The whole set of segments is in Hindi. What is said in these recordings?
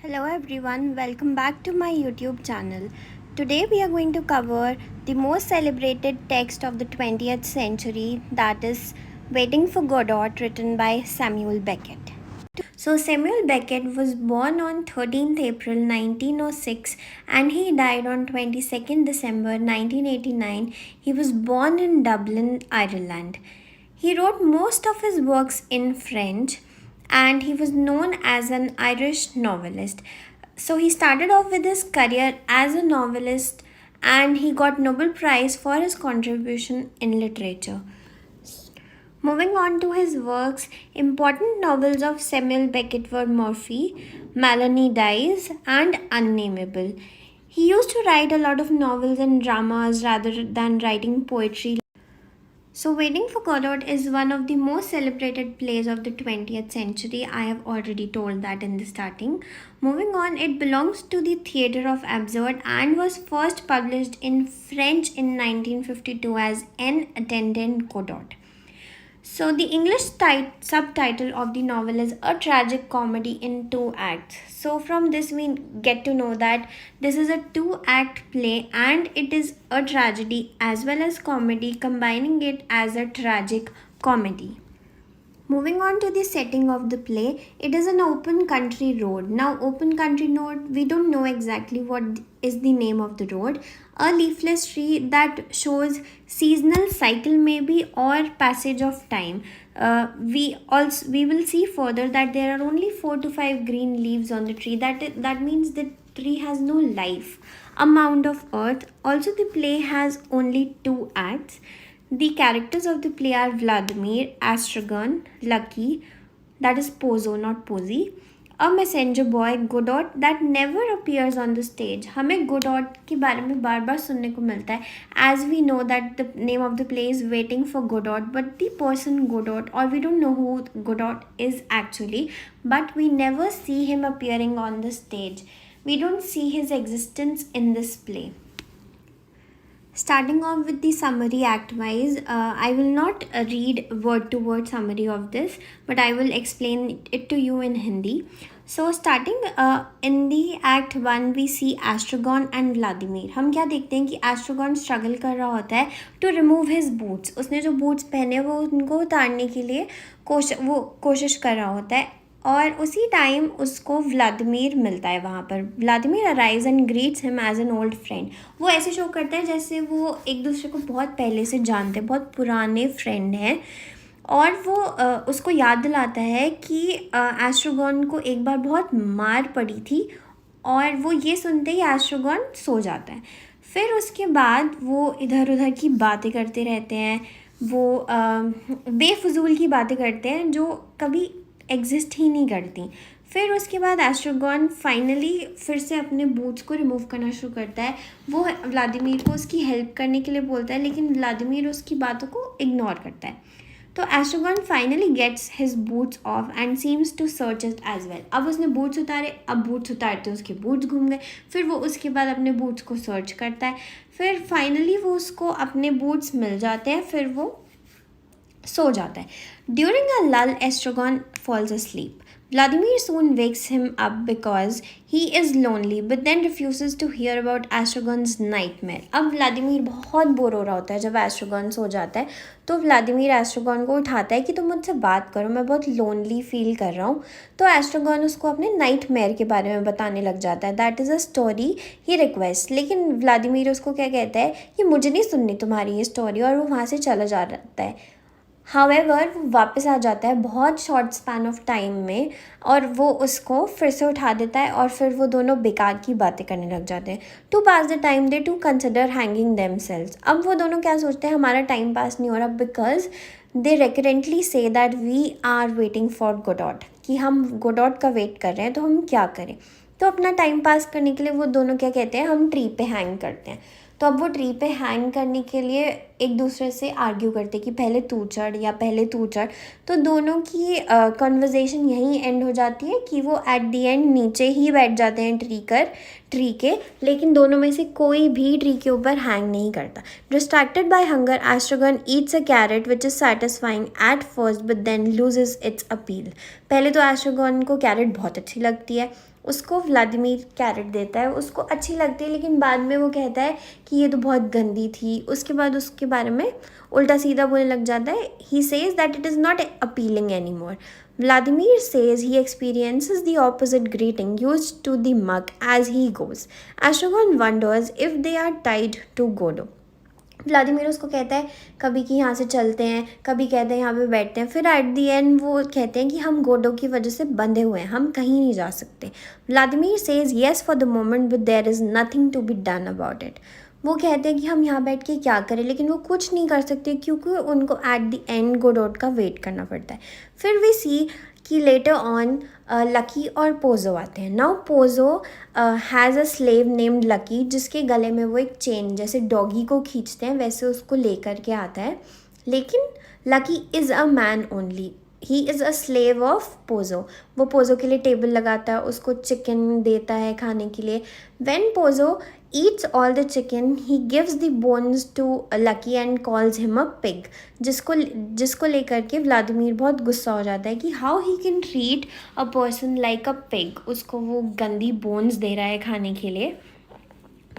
Hello everyone, welcome back to my YouTube channel. Today we are going to cover the most celebrated text of the 20th century, that is Waiting for Godot, written by Samuel Beckett. So Samuel Beckett was born on 13th April 1906 and he died on 22nd December 1989. He was born in Dublin, Ireland. He wrote most of his works in French and he was known as an Irish novelist. So he started off with his career as a novelist and he got Nobel Prize for his contribution in literature. Moving on to his works, important novels of Samuel Beckett were Morphy, Melanie Dies, and Unnameable. He used to write a lot of novels and dramas rather than writing poetry. So, Waiting for Godot is one of the most celebrated plays of the 20th century. I have already told that in the starting. Moving on, it belongs to the theatre of absurd and was first published in French in 1952 as En Attendant Godot. So, the English subtitle of the novel is A Tragic Comedy in Two Acts. So, from this, we get to know that this is a two-act play and it is a tragedy as well as comedy, combining it as a tragic comedy. Moving on to the setting of the play, it is an open country road. Now, open country road, we don't know exactly what is the name of the road. A leafless tree that shows seasonal cycle maybe or passage of time. We will see further that there are only 4 to 5 green leaves on the tree. That means the tree has no life. A mound of earth. Also, the play has only 2 acts. The characters of the play are Vladimir, Astragon, Lucky, that is Pozo, not Posy, a messenger boy, Godot, that never appears on the stage. हमें Godot के बारे में बार बार सुनने को मिलता है. As we know that the name of the play is Waiting for Godot, but the person Godot, or we don't know who Godot is actually, but we never see him appearing on the stage. We don't see his existence in this play. Starting off with the summary act wise, I will not read word to word summary of this, but I will explain it to you in Hindi. So starting in the act 1 we see Astragon and Vladimir. हम क्या देखते हैं कि Astragon struggle कर रहा होता है to remove his boots. उसने जो boots पहने वो उनको उतारने के लिए कोशिश कर रहा होता है और उसी टाइम उसको व्लादिमीर मिलता है वहाँ पर. Vladimir arise and greets him as an old friend. वो ऐसे शो करता है जैसे वो एक दूसरे को बहुत पहले से जानते हैं, बहुत पुराने फ्रेंड हैं. और वो उसको याद दिलाता है कि एस्ट्रोगॉन को एक बार बहुत मार पड़ी थी और वो ये सुनते ही एस्ट्रोगॉन सो जाता है. फिर उसके बाद वो इधर उधर की बातें करते रहते हैं. वो बेफजूल की बातें करते हैं जो कभी एग्जिस्ट ही नहीं करती. फिर उसके बाद एस्ट्रोगॉन फाइनली फिर से अपने बूट्स को रिमूव करना शुरू करता है. वो व्लादिमीर को उसकी हेल्प करने के लिए बोलता है लेकिन व्लादिमीर उसकी बातों को इग्नोर करता है. तो Estragon finally gets his boots off and seems to search it as well. अब उसने बूट्स उतारे, अब बूट्स उतारते उसके बूट्स घूम गए. फिर वो उसके बाद अपने बूट्स को सर्च करता है. फिर फाइनली वो उसको अपने बूट्स मिल जाते हैं. फिर वो सो जाता है. ड्यूरिंग अ लल एस्ट्रोगॉन false asleep. Vladimir soon wakes him up because he is lonely but then refuses to hear about Astragon's nightmare. अब व्लादिमीर बहुत बोर हो रहा होता है जब एस्ट्रोगॉन सो जाता है. तो व्लादिमीर एस्ट्रोगॉन को उठाता है कि तुम मुझसे बात करो, मैं बहुत लोनली फील कर रहा हूँ. तो एस्ट्रोगॉन उसको अपने नाइटमेयर के बारे में बताने लग जाता है. That is a story he request. लेकिन व्लादिमीर उसको क्या कहता है कि मुझे नहीं सुननी तुम्हारी ये स्टोरी, और वो वहाँ से चला जाता है. हावेवर वो वापस आ जाता है बहुत शॉर्ट स्पैन ऑफ टाइम में और वो उसको फिर से उठा देता है और फिर वो दोनों बेकार की बातें करने लग जाते हैं. To pass the time they to consider hanging themselves. अब वो दोनों क्या सोचते हैं, हमारा टाइम पास नहीं हो रहा because they recurrently say that we are waiting for Godot, कि हम गोडॉट का वेट कर रहे हैं तो हम क्या करें. तो अपना टाइम पास करने के लिए वो दोनों क्या कहते हैं, हम ट्री पे हैंग करते हैं. तो अब वो ट्री पे हैंग करने के लिए एक दूसरे से आर्ग्यू करते कि पहले तू चढ़ या पहले तू चढ़, तो दोनों की कन्वर्जेशन यहीं एंड हो जाती है कि वो एट द एंड नीचे ही बैठ जाते हैं ट्री के, लेकिन दोनों में से कोई भी ट्री के ऊपर हैंग नहीं करता। Distracted by hunger, Estragon eats a carrot which is satisfying at first but then loses its appeal. पहले तो एस्ट्रोगन को कैरेट बहुत अच्छी लगती है, उसको व्लादिमीर कैरेट देता है, उसको अच्छी लगती है, लेकिन बाद में वो कहता है कि ये तो बहुत गंदी थी। उसके बाद उसके बारे में उल्टा सीधा बोलने लग जाता है। He says that it is not appealing any more. Vladimir says he experiences the opposite greeting used to the mug as he goes. Astragon wonders if they are tied to Godot. Vladimir उसको कहता है कभी कि यहाँ से चलते हैं, कभी कहते हैं यहाँ पे बैठते हैं, फिर एट दी एंड वो कहते हैं कि हम गोडो की वजह से बंधे हुए हैं, हम कहीं नहीं जा सकते। Vladimir says yes for the moment but there is nothing to be done about it. वो कहते हैं कि हम यहाँ बैठ के क्या करें, लेकिन वो कुछ नहीं कर सकते क्योंकि उनको एट द एंड गोडोट का वेट करना पड़ता है। फिर वी सी कि लेटर ऑन लकी और पोजो आते हैं। Now Pozzo has a slave named lucky, जिसके गले में वो एक चेन, जैसे डॉगी को खींचते हैं वैसे उसको लेकर के आता है। लेकिन lucky is a man only, he is a slave of Pozzo. वो पोजो के लिए टेबल लगाता है, उसको चिकन देता है खाने के लिए। When Pozzo eats all the chicken, he gives the bones to Lucky and calls him a pig, जिसको लेकर के व्लादिमीर बहुत गुस्सा हो जाता है कि how he can treat a person like a pig, उसको वो गंदी बोन्स दे रहा है खाने के लिए।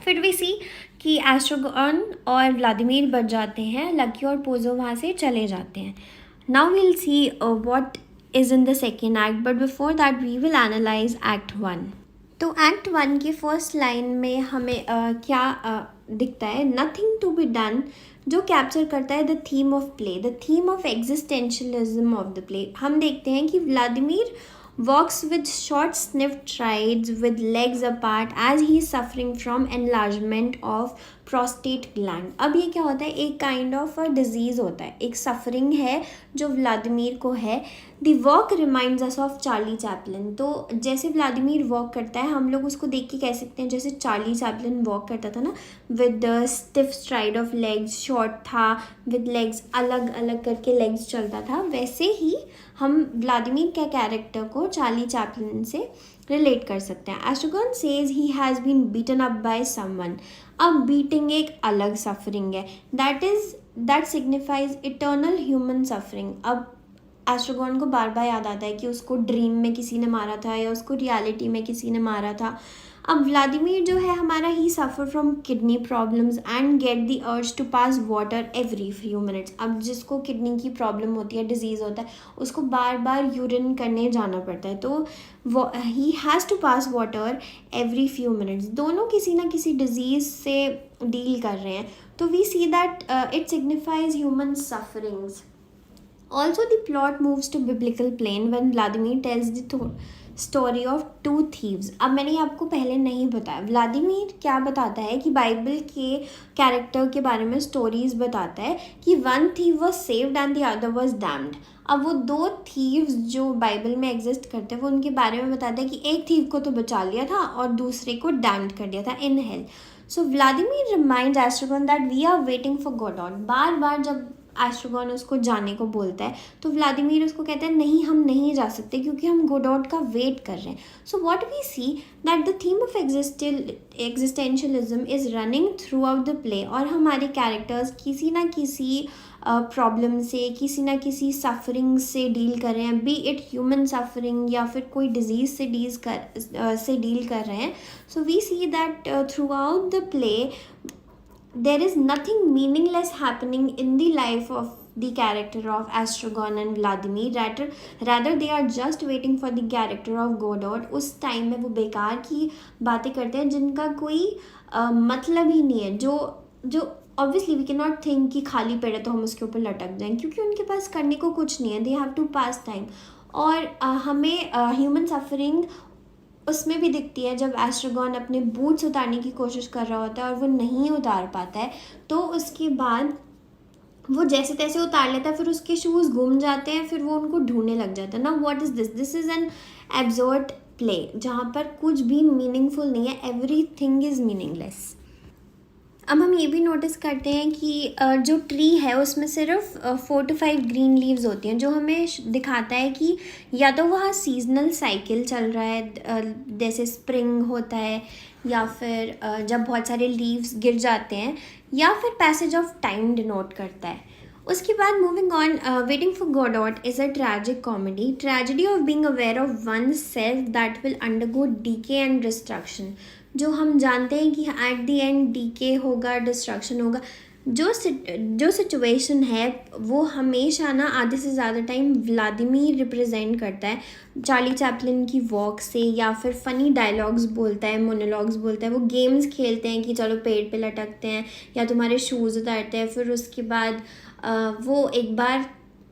फिर वी सी कि एस्ट्रोगन और व्लादिमीर बच जाते हैं, लकी और पोजो वहाँ से चले जाते हैं। Now we'll see what is in the second act, but before that we will analyze act 1। तो एक्ट 1 की फर्स्ट लाइन में हमें क्या दिखता है, नथिंग टू बी डन, जो कैप्चर करता है the theme of play, the theme of existentialism of the play. हम देखते हैं कि Vladimir walks with short sniffed strides with legs apart as he is suffering from enlargement of prostate gland। अब ये क्या होता है, एक काइंड ऑफ डिजीज़ होता है, एक सफरिंग है जो व्लादिमीर को है। The walk reminds us of Charlie Chaplin. तो जैसे व्लादिमीर वॉक करता है, हम लोग उसको देख के कह सकते हैं जैसे चार्ली चैपलिन वॉक करता था ना, with stiff STRIDE of legs, short था, विद लेग्स अलग अलग करके लेग्स चलता था, वैसे ही हम व्लादिमीर के कैरेक्टर को चार्ली चैपलिन से रिलेट कर सकते हैं। Estragon says he has been beaten up by someone. अब बीटिंग एक अलग सफरिंग है, that signifies eternal human suffering. अब एस्ट्रोगन को बार बार याद आता है कि उसको ड्रीम में किसी ने मारा था या उसको रियलिटी में किसी ने मारा था। अब व्लादिमीर जो है हमारा, he suffer from kidney problems and get the urge to pass water every few minutes. अब जिसको किडनी की प्रॉब्लम होती है, डिजीज़ होता है, उसको बार बार यूरिन करने जाना पड़ता है, तो he has to pass water every few minutes. दोनों किसी ना किसी डिजीज़ से डील कर रहे हैं, तो we see that it signifies human sufferings. Also, the plot moves to biblical plane when Vladimir tells the story of two thieves। अब मैंने आपको पहले नहीं बताया, व्लादिमीर क्या बताता है कि बाइबल के कैरेक्टर के बारे में स्टोरीज बताता है कि one thief was saved and the other was damned. अब वो दो थीव्स जो बाइबल में एग्जिस्ट करते हैं, वो उनके बारे में बताता है कि एक थीव को तो बचा लिया था और दूसरे को डैम्ड कर दिया था in hell. So Vladimir reminds Estragon that we are waiting for God. बार बार जब एस्ट्रोगन उसको जाने को बोलता है तो व्लादिमीर उसको कहता है नहीं, हम नहीं जा सकते क्योंकि हम गोडॉट का वेट कर रहे हैं। So what we see that the theme of existentialism is running throughout the play, और हमारे कैरेक्टर्स किसी ना किसी प्रॉब्लम से, किसी ना किसी सफरिंग से डील कर रहे हैं, बी इट ह्यूमन सफरिंग या फिर कोई डिजीज़ से डील कर रहे हैं। So we see that throughout the play there is nothing meaningless happening in the life of the character of Astragon and Vladimir, rather they are just waiting for the character of Godot। उस टाइम में वो बेकार की बातें करते हैं जिनका कोई मतलब ही नहीं है, जो obviously we can not think कि खाली पेड़ है तो हम उसके ऊपर लटक जाएं, क्योंकि उनके पास करने को कुछ नहीं है, they have to pass time. और हमें ह्यूमन सफरिंग उसमें भी दिखती है जब एस्ट्रोगन अपने बूट्स उतारने की कोशिश कर रहा होता है और वो नहीं उतार पाता है, तो उसके बाद वो जैसे तैसे उतार लेता है, फिर उसके शूज़ गुम जाते हैं, फिर वो उनको ढूंढने लग जाता है ना। What is this is an absurd play जहाँ पर कुछ भी मीनिंगफुल नहीं है, एवरीथिंग इज़ मीनिंगलेस। अब हम ये भी नोटिस करते हैं कि जो ट्री है उसमें सिर्फ 4 to 5 ग्रीन लीव्स होती हैं, जो हमें दिखाता है कि या तो वहाँ सीजनल साइकिल चल रहा है, जैसे स्प्रिंग होता है, या फिर जब बहुत सारे लीव्स गिर जाते हैं, या फिर पैसेज ऑफ टाइम डिनोट करता है। उसके बाद moving on, waiting for Godot is a tragic comedy, tragedy of being aware of one self that will undergo decay and destruction. जो हम जानते हैं कि एट द एंड डीके होगा, डिस्ट्रक्शन होगा। जो सिचुएशन है वो हमेशा ना आधे से ज़्यादा टाइम व्लादिमीर रिप्रेजेंट करता है, चार्ली चैपलिन की वॉक से, या फिर फ़नी डायलॉग्स बोलता है, मोनोलॉग्स बोलता है। वो गेम्स खेलते हैं कि चलो पेड़ पे लटकते हैं या तुम्हारे शूज़ उतारते हैं। फिर उसके बाद वो एक बार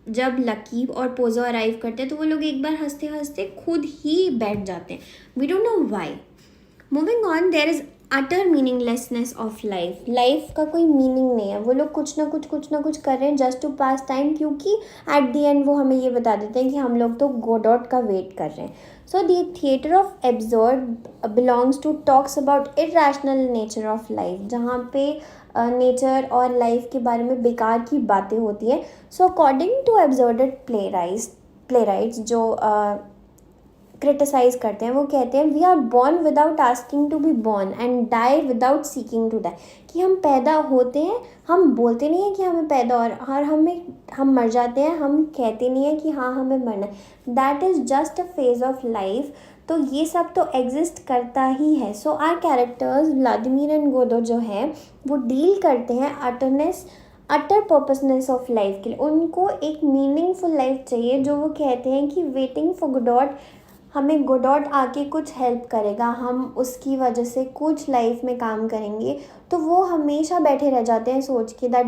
जब लकी और पोजो अराइव करते हैं तो वो लोग एक बार हंसते हंसते खुद ही बैठ जाते हैं। We don't know why. Moving on, there is utter meaninglessness of life. Life का कोई मीनिंग नहीं है, वो लोग कुछ ना कुछ कर रहे हैं जस्ट टू पास टाइम, क्योंकि एट द एंड वो हमें ये बता देते हैं कि हम लोग तो गोडॉट का वेट कर रहे हैं। So the theatre of absurd belongs to talks about irrational nature of life, जहाँ पे नेचर और लाइफ के बारे में बेकार की बातें होती हैं। So according to absurdist playwrights जो क्रिटिसाइज करते हैं, वो कहते हैं we are born without asking to be born and die without seeking to die. कि हम पैदा होते हैं, हम बोलते नहीं हैं कि हमें पैदा, और हम मर जाते हैं, हम कहते नहीं हैं कि हाँ हमें मरना है। That is just a phase of life. तो ये सब तो एग्जिस्ट करता ही है। सो आर कैरेक्टर्स व्लादिमीर एंड गोदो जो है वो डील करते हैं अटर पर्पसनेस ऑफ लाइफ के लिए। उनको एक मीनिंगफुल लाइफ चाहिए, जो वो कहते हैं कि वेटिंग फॉर गोडॉट, हमें गोडॉट आके कुछ हेल्प करेगा, हम उसकी वजह से कुछ लाइफ में काम करेंगे। तो वो हमेशा बैठे रह जाते हैं सोच के that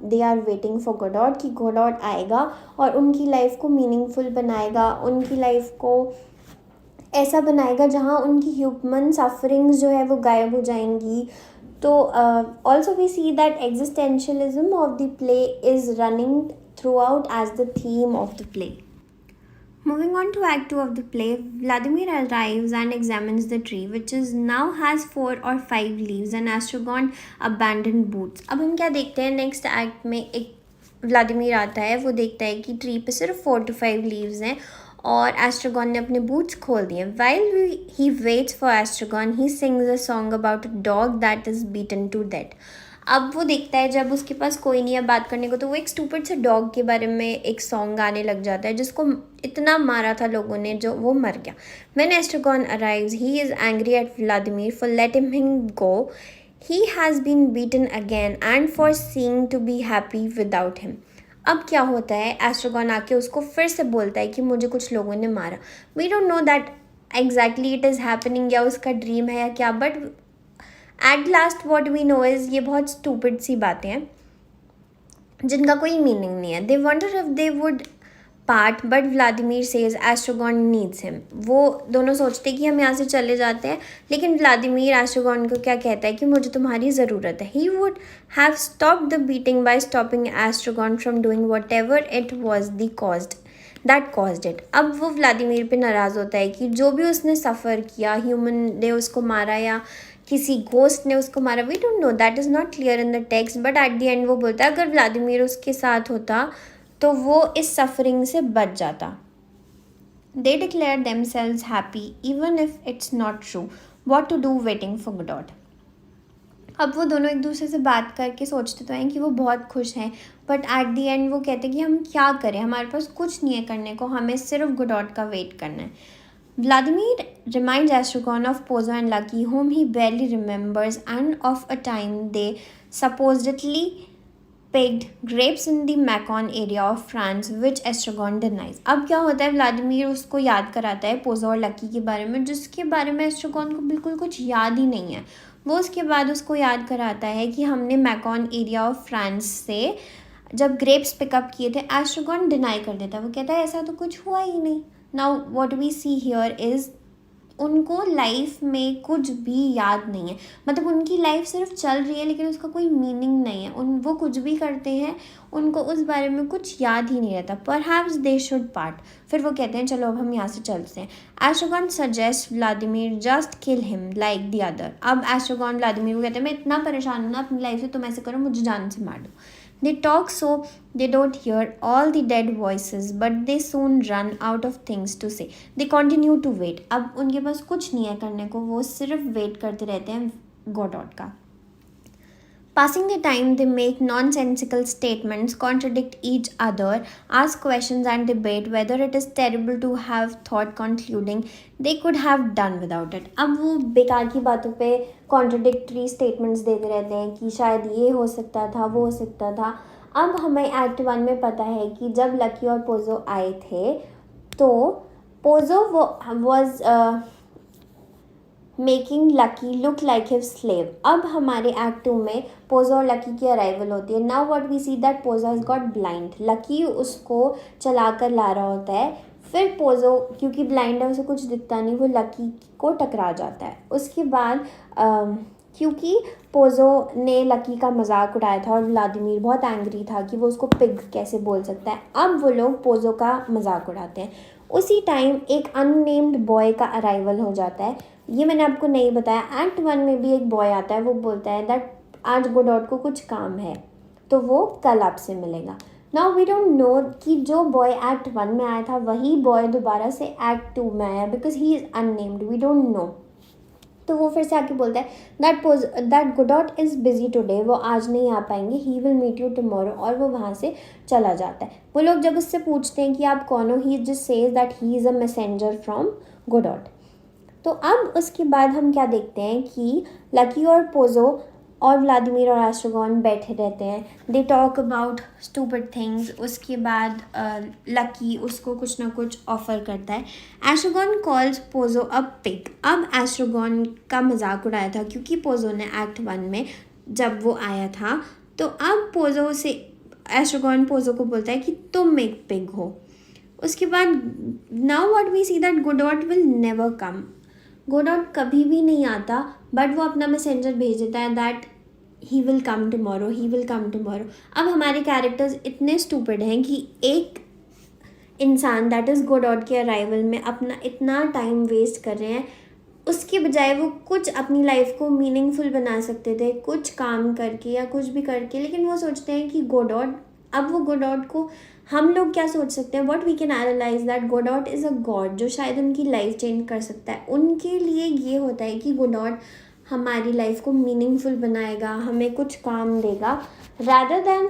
they are waiting for Godot, कि गोडॉट आएगा और उनकी लाइफ को मीनिंगफुल बनाएगा, उनकी लाइफ को ऐसा बनाएगा जहाँ उनकी ह्यूमन सफरिंग्स जो है वो गायब हो जाएंगी। तो also we see that existentialism of the play is running throughout as the theme of the play. Moving on to Act 2 of the play, Vladimir arrives and examines the tree, which is now has 4 or 5 leaves and Astragon abandoned boots. अब हम क्या देखते हैं नेक्स्ट एक्ट में, एक व्लादिमीर आता है, वो देखता है कि ट्री पे सिर्फ 4 to 5 लीव्स हैं और एस्ट्रागॉन ने अपने बूट्स खोल दिए। While he waits for Astragon, he sings a song about a dog that is beaten to death. अब वो देखता है जब उसके पास कोई नहीं है बात करने को, तो वो एक स्टूपिड से डॉग के बारे में एक सॉन्ग गाने लग जाता है जिसको इतना मारा था लोगों ने, जो वो मर गया। When Estragon arrives, he is angry at Vladimir for letting him go. He has been beaten again and for seeming to be happy without him. अब क्या होता है, एस्ट्रागॉन आके उसको फिर से बोलता है कि मुझे कुछ लोगों ने मारा। We don't know that exactly it is happening, या उसका ड्रीम है या क्या, but at last what we know is ये बहुत स्टूपिड सी बातें हैं जिनका कोई मीनिंग नहीं है। They wonder if they would part but Vladimir says Estragon needs him. वो दोनों सोचते कि हम यहाँ से चले जाते हैं, लेकिन व्लादिमीर एस्ट्रागॉन को क्या कहता है कि मुझे तुम्हारी ज़रूरत है। He would have stopped the beating by stopping Estragon from doing whatever it was that caused it. अब वो व्लादिमीर पे नाराज़ होता है कि जो भी उसने सफ़र किया, ह्यूमन ने उसको मारा या किसी घोस्ट ने उसको मारा, we don't know, that is not clear in the text, but at the end वो बोलता है अगर व्लादिमीर उसके साथ होता तो वो इस सफरिंग से बच जाता। They declare themselves happy even if it's not true, what to do waiting for Godot. अब वो दोनों एक दूसरे से बात करके सोचते तो हैं कि वो बहुत खुश हैं, बट एट द एंड वो कहते हैं कि हम क्या करें, हमारे पास कुछ नहीं है करने को, हमें सिर्फ गोडॉट का वेट करना है। Vladimir reminds Astragon of Pozo and Lucky, whom he barely remembers, and of a time they supposedly picked grapes in the Macon area of France, which Astragon denies. अब क्या होता है, व्लादिमीर उसको याद कराता है पोजो और लकी के बारे में, जिसके बारे में एस्ट्रागॉन को बिल्कुल कुछ याद ही नहीं है। वो उसके बाद उसको याद कराता है कि हमने मैकॉन एरिया ऑफ फ्रांस से जब ग्रेप्स पिकअप किए थे। एस्ट्रागॉन डिनाई कर देता है, वो कहता है ऐसा तो कुछ हुआ ही नहीं। Now what we see here is उनको लाइफ में कुछ भी याद नहीं है, मतलब उनकी लाइफ सिर्फ चल रही है लेकिन उसका कोई मीनिंग नहीं है। वो कुछ भी करते हैं, उनको उस बारे में कुछ याद ही नहीं रहता। Perhaps they should part. फिर वो कहते हैं चलो अब हम यहाँ से चलते हैं। Estragon suggest Vladimir just kill him like the other. अब एस्ट्रोगॉन व्लादिमीर को कहते हैं मैं इतना परेशान हूँ ना अपनी लाइफ से, तुम ऐसे करो मुझे जान से मार दो। They talk so they don't hear all the dead voices, but they soon run out of things to say. They continue to wait. अब उनके पास कुछ नहीं है करने को, वो सिर्फ वेट करते रहते हैं गोडॉट का। Passing the time, they make nonsensical statements, contradict each other, ask questions, and debate whether it is terrible to have thought concluding they could have done without it. अब वो बेकार की बातों पे contradictory statements देते रहते हैं कि शायद ये हो सकता था, वो हो सकता था। अब हमें एक्ट 1 में पता है कि जब लकी और पोजो आए थे तो Pozzo was making lucky look like his slave. अब हमारे एक्ट 2 में पोजो और लकी की अराइवल होती है। Now what we see that Pozzo has got blind. Lucky उसको चला कर ला रहा होता है, फिर पोजो क्योंकि ब्लाइंड है उसे कुछ दिखता नहीं, वो लकी को टकरा जाता है। उसके बाद क्योंकि पोजो ने लकी का मजाक उड़ाया था और व्लादिमीर बहुत एंग्री था कि वो उसको पिग कैसे बोल सकता है, अब वो लोग पोजो का मजाक उड़ाते हैं। उसी टाइम एक अननेम्ड बॉय का अराइवल हो जाता है। ये मैंने आपको नहीं बताया, एक्ट 1 में भी एक बॉय आता है, वो बोलता है दैट आज गोडॉट को कुछ काम है तो वो कल आपसे मिलेगा। नाउ वी डोंट नो कि जो बॉय एक्ट 1 में आया था वही बॉय दोबारा से एक्ट 2 में आया, because he is unnamed, we don't know. तो वो फिर से आके बोलता है that Godot is busy today, वो आज नहीं आ पाएंगे, he will meet you tomorrow, और वो वहाँ से चला जाता है। वो लोग जब उससे पूछते हैं कि आप कौन हो, he just says that he is a messenger from Godot. तो अब उसके बाद हम क्या देखते हैं कि लकी और पोजो और व्लादिमीर और एस्ट्रोगॉन बैठे रहते हैं। They talk about stupid things. उसके बाद लकी उसको कुछ ना कुछ ऑफर करता है। एस्ट्रोगॉन कॉल्स पोजो अ पिग। अब एस्ट्रोगॉन का मजाक उड़ाया था क्योंकि पोजो ने एक्ट 1 में जब वो आया था, तो अब पोजो से एस्ट्रोगॉन पोजो को बोलता है कि तुम एक पिग हो। उसके बाद now what we see that Godot will never come. Godot कभी भी नहीं आता, बट वो अपना मैसेंजर भेज देता है that he will come tomorrow, he will come tomorrow. अब हमारे कैरेक्टर्स इतने स्टूपिड हैं कि एक इंसान दैट इज़ गोडॉट के अराइवल में अपना इतना टाइम वेस्ट कर रहे हैं, उसके बजाय वो कुछ अपनी लाइफ को मीनिंगफुल बना सकते थे कुछ काम करके या कुछ भी करके, लेकिन वो सोचते हैं कि गोडॉट, अब वो गोडॉट को हम लोग क्या सोच सकते हैं, what we can analyse that Godot is a god जो शायद उनकी लाइफ चेंज कर सकता है। उनके लिए ये होता है कि गोडॉट हमारी लाइफ को मीनिंगफुल बनाएगा, हमें कुछ काम देगा, rather than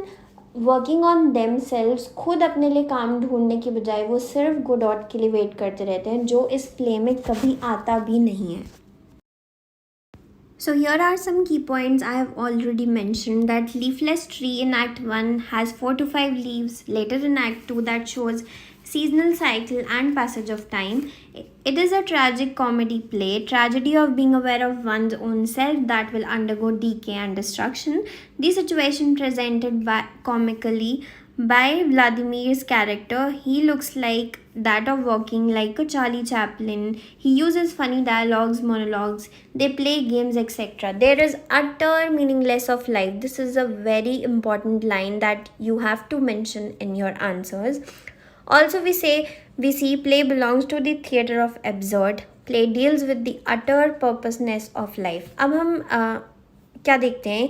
working on them selves. खुद अपने लिए काम ढूंढने के बजाय वो सिर्फ गोडॉट के लिए वेट करते रहते हैं जो इस प्ले में कभी आता भी नहीं है। So here are some key points I have already mentioned. That leafless tree in Act 1 has 4 to 5 leaves. Later in Act 2 that shows seasonal cycle and passage of time. It is a tragic comedy play, tragedy of being aware of one's own self that will undergo decay and destruction. The situation presented comically by Vladimir's character. He looks like that of walking like a Charlie Chaplin. He uses funny dialogues, monologues, they play games, etc. There is utter meaningless of life. This is a very important line that you have to mention in your answers. Also we see play belongs to the theatre of absurd. Play deals with the utter purposelessness of life. अब हम क्या देखते हैं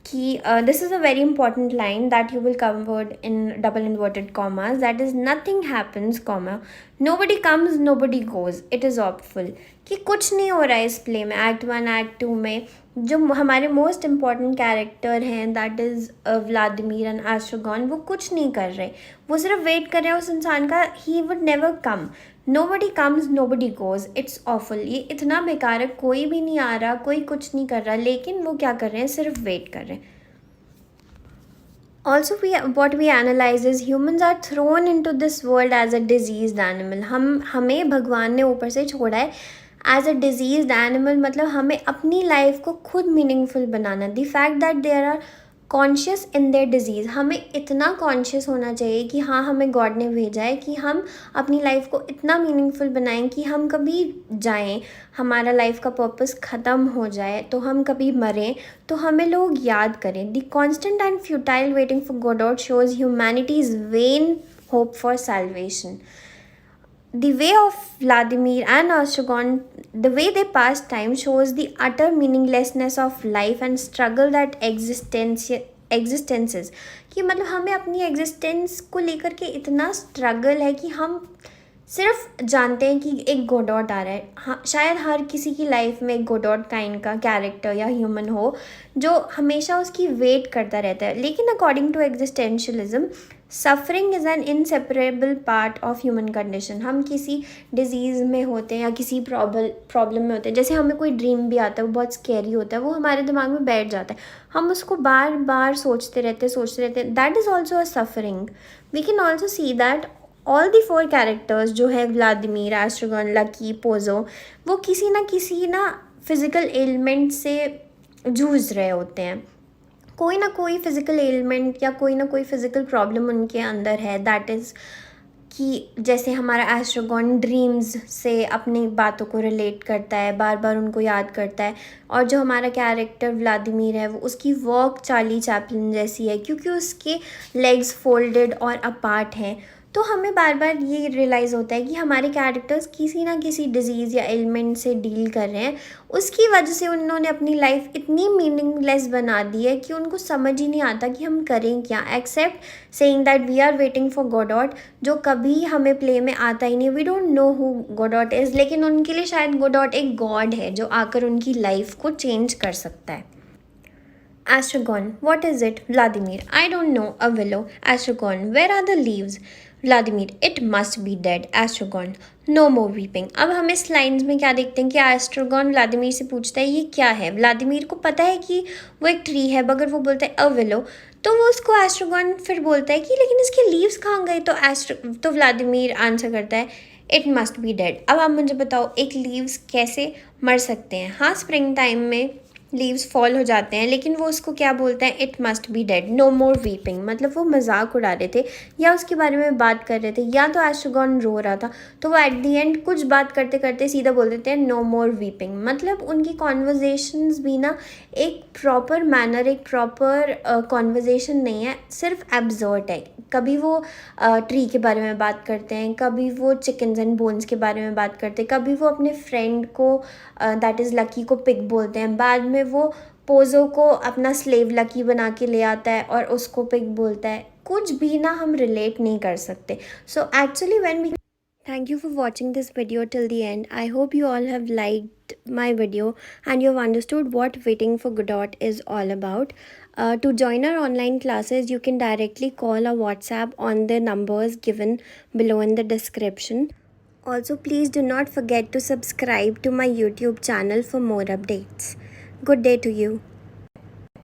कि this is a very important line that you will cover in double inverted commas, that is nothing happens, comma, nobody comes, nobody goes, it is awful। कि कुछ नहीं हो रहा है इस प्ले में। एक्ट 1 एक्ट 2 में जो हमारे मोस्ट इम्पॉर्टेंट कैरेक्टर हैं दैट इज़ व्लादिमीर एंड एस्ट्रोगॉन, वो कुछ नहीं कर रहे, वो सिर्फ वेट कर रहे हैं उस इंसान का, he would never come, nobody comes nobody goes, it's awful. ये इतना बेकार है, कोई भी नहीं आ रहा, कोई कुछ नहीं कर रहा, लेकिन वो क्या कर रहे हैं, सिर्फ वेट कर रहे हैं। Also what we analyze is humans are thrown into this world as a diseased animal. हमें भगवान ने ऊपर से छोड़ा है एज अ डिजीज्ड एनिमल, मतलब हमें अपनी लाइफ को खुद मीनिंगफुल बनाना। The fact that there are conscious in their disease. हमें इतना कॉन्शियस होना चाहिए कि हाँ, हमें गॉड ने भेजा है कि हम अपनी लाइफ को इतना मीनिंगफुल बनाएं कि हम कभी जाएं, हमारा लाइफ का पर्पस ख़त्म हो जाए, तो हम कभी मरें तो हमें लोग याद करें। The constant and futile waiting for God shows humanities when hope for salvation. The way of Vladimir and Ostragon, the way they pass time shows the utter meaninglessness of life and struggle that existences, कि मतलब हमें अपनी एग्जिस्टेंस को लेकर के इतना स्ट्रगल है कि हम सिर्फ जानते हैं कि एक गोडॉट आ रहा है। हाँ, शायद हर किसी की लाइफ में एक गोडॉट काइंड का कैरेक्टर या ह्यूमन हो जो हमेशा उसकी वेट करता रहता है। लेकिन according to existentialism, suffering is an inseparable part of human condition. हम किसी डिजीज़ में होते हैं या किसी प्रॉब्लम में होते हैं, जैसे हमें कोई ड्रीम भी आता है, वो बहुत स्कैरी होता है, वो हमारे दिमाग में बैठ जाता है, हम उसको बार बार सोचते रहते हैं। That is also a suffering. We can also see that all the 4 characters जो है व्लादिमीर, एस्ट्रागॉन, लकी, पोजो, वो किसी ना फिज़िकल एलिमेंट से जूझ रहे होते हैं। कोई ना कोई फिज़िकल एलिमेंट या कोई ना कोई फिज़िकल प्रॉब्लम उनके अंदर है। दैट इज़ कि जैसे हमारा एस्ट्रागॉन ड्रीम्स से अपनी बातों को रिलेट करता है, बार बार उनको याद करता है, और जो हमारा कैरेक्टर व्लादिमीर है वो उसकी वॉक चार्ली चैपलिन जैसी है, क्योंकि उसके लेग्स फोल्डेड और अपार्ट हैं। तो हमें बार बार ये रियलाइज़ होता है कि हमारे कैरेक्टर्स किसी ना किसी डिजीज़ या एलिमेंट से डील कर रहे हैं। उसकी वजह से उन्होंने अपनी लाइफ इतनी मीनिंगलेस बना दी है कि उनको समझ ही नहीं आता कि हम करें क्या, except saying that we are waiting for Godot, जो कभी हमें प्ले में आता ही नहीं। We don't know who Godot is, लेकिन उनके लिए शायद गोडॉट एक गॉड है जो आकर उनकी लाइफ को चेंज कर सकता है। Astragon, what is it? Vladimir, I don't know. A willow. Astragon, where are the leaves? Vladimir, it must be dead. Astragon, no more weeping. अब हम इस लाइन्स में क्या देखते हैं कि एस्ट्रोगॉन व्लादिमीर से पूछता है ये क्या है। व्लादिमीर को पता है कि वो एक ट्री है, मगर वो बोलता है अ विलो। तो वो उसको एस्ट्रोगॉन फिर बोलता है कि लेकिन इसके लीव्स कहाँ गए। तो व्लादिमीर आंसर करता है इट मस्ट बी डेड। अब आप मुझे बताओ एक लीव्स कैसे मर सकते हैं। हाँ, स्प्रिंग टाइम में लीव्स फॉल हो जाते हैं, लेकिन वो उसको क्या बोलता है, it must be dead, no more weeping. मतलब वो मजाक उड़ा रहे थे या उसके बारे में बात कर रहे थे, या तो एस्ट्रागॉन रो रहा था, तो वो एट दी एंड कुछ बात करते करते सीधा बोल देते हैं नो मोर वीपिंग। मतलब उनकी कॉन्वर्जेशंस भी ना एक प्रॉपर मैनर, एक प्रॉपर कॉन्वर्जेशन नहीं है, सिर्फ एब्जर्ट है। कभी वो ट्री के बारे में बात करते हैं, कभी वो चिकन्स एंड बोन्स के बारे में बात करते हैं, कभी वो अपने फ्रेंड को दैट इज़ लकी को पिग बोलते हैं, बाद में वो पोजो को अपना स्लेव लकी बना के ले आता है और उसको पिग बोलता है। कुछ भी ना हम रिलेट नहीं कर सकते। So actually when we Thank you for watching this video till the end. I hope you all have liked my video and you have understood what Waiting for Godot is all about. To join our online classes, you can directly call or WhatsApp on the numbers given below in the description. Also, please do not forget to subscribe to my YouTube channel for more updates. Good day to you.